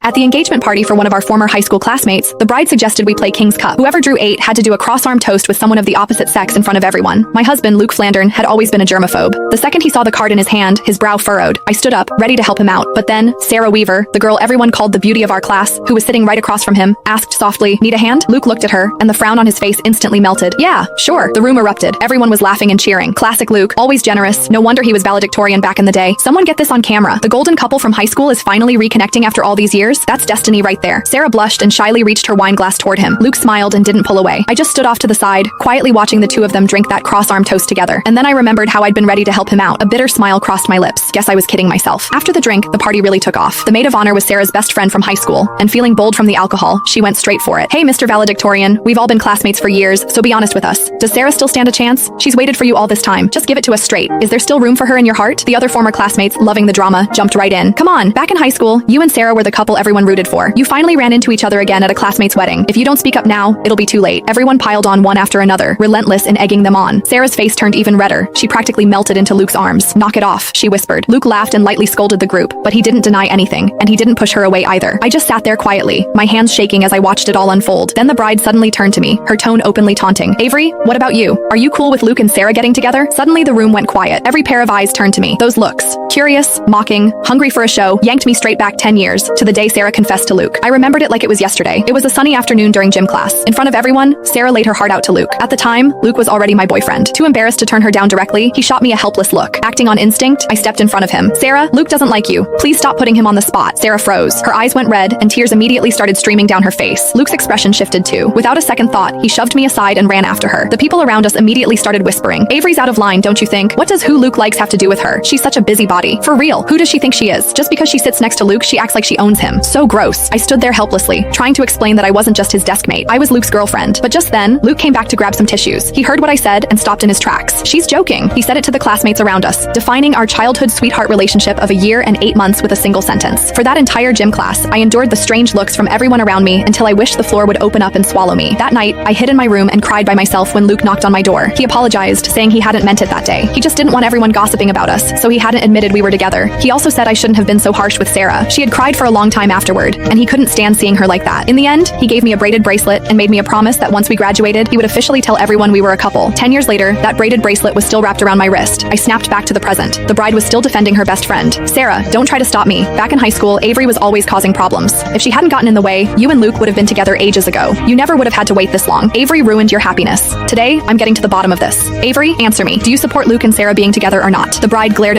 At the engagement party for one of our former high school classmates, the bride suggested we play King's Cup. Whoever drew 8 had to do a cross-arm toast with someone of the opposite sex in front of everyone. My husband, Luke Flandern, had always been a germaphobe. The second he saw the card in his hand, his brow furrowed. I stood up, ready to help him out. But then, Sarah Weaver, the girl everyone called the beauty of our class, who was sitting right across from him, asked softly, "Need a hand?" Luke looked at her, and the frown on his face instantly melted. "Yeah, sure." The room erupted. Everyone was laughing and cheering. Classic Luke, always generous. No wonder he was valedictorian back in the day. Someone get this on camera. The golden couple from high school is finally reconnecting after all these years. That's destiny right there. Sarah blushed and shyly reached her wine glass toward him. Luke smiled and didn't pull away. I just stood off to the side, quietly watching the two of them drink that cross-arm toast together. And then I remembered how I'd been ready to help him out. A bitter smile crossed my lips. Guess I was kidding myself. After the drink, the party really took off. The maid of honor was Sarah's best friend from high school, and feeling bold from the alcohol, she went straight for it. "Hey, Mr. Valedictorian, we've all been classmates for years, so be honest with us. Does Sarah still stand a chance? She's waited for you all this time. Just give it to us straight. Is there still room for her in your heart?" The other former classmates, loving the drama, jumped right in. "Come on, back in high school, you and Sarah were the couple everyone rooted for. You finally ran into each other again at a classmate's wedding. If you don't speak up now, it'll be too late." Everyone piled on one after another, relentless in egging them on. Sarah's face turned even redder. She practically melted into Luke's arms. "Knock it off," she whispered. Luke laughed and lightly scolded the group, but he didn't deny anything, and he didn't push her away either. I just sat there quietly, my hands shaking as I watched it all unfold. Then the bride suddenly turned to me, her tone openly taunting. "Avery, what about you? Are you cool with Luke and Sarah getting together?" Suddenly the room went quiet. Every pair of eyes turned to me. Those looks, curious, mocking, hungry for a show, yanked me straight back 10 years, to the day Sarah confessed to Luke. I remembered it like it was yesterday. It was a sunny afternoon during gym class. In front of everyone, Sarah laid her heart out to Luke. At the time, Luke was already my boyfriend. Too embarrassed to turn her down directly, he shot me a helpless look. Acting on instinct, I stepped in front of him. "Sarah, Luke doesn't like you. Please stop putting him on the spot." Sarah froze. Her eyes went red, and tears immediately started streaming down her face. Luke's expression shifted too. Without a second thought, he shoved me aside and ran after her. The people around us immediately started whispering, "Avery's out of line, don't you think? What does who Luke likes have to do with her? She's such a busybody. For real, who does she think she is? Just because she sits next to Luke, she acts like she owns him. So gross." I stood there helplessly, trying to explain that I wasn't just his desk mate. I was Luke's girlfriend. But just then, Luke came back to grab some tissues. He heard what I said and stopped in his tracks. "She's joking," he said it to the classmates around us, defining our childhood sweetheart relationship of a year and 8 months with a single sentence. For that entire gym class, I endured the strange looks from everyone around me until I wished the floor would open up and swallow me. That night, I hid in my room and cried by myself when Luke knocked on my door. He apologized, saying he hadn't meant it that day. He just didn't want everyone gossiping about us, so he hadn't admitted we were together. He also said I shouldn't have been so harsh with Sarah. She had cried for a long time afterward, and he couldn't stand seeing her like that. In the end, he gave me a braided bracelet and made me a promise that once we graduated, he would officially tell everyone we were a couple. 10 years later, that braided bracelet was still wrapped around my wrist. I snapped back to the present. The bride was still defending her best friend. "Sarah, don't try to stop me. Back in high school, Avery was always causing problems. If she hadn't gotten in the way, you and Luke would have been together ages ago. You never would have had to wait this long. Avery ruined your happiness. Today, I'm getting to the bottom of this. Avery, answer me. Do you support Luke and Sarah being together or not?" The bride glared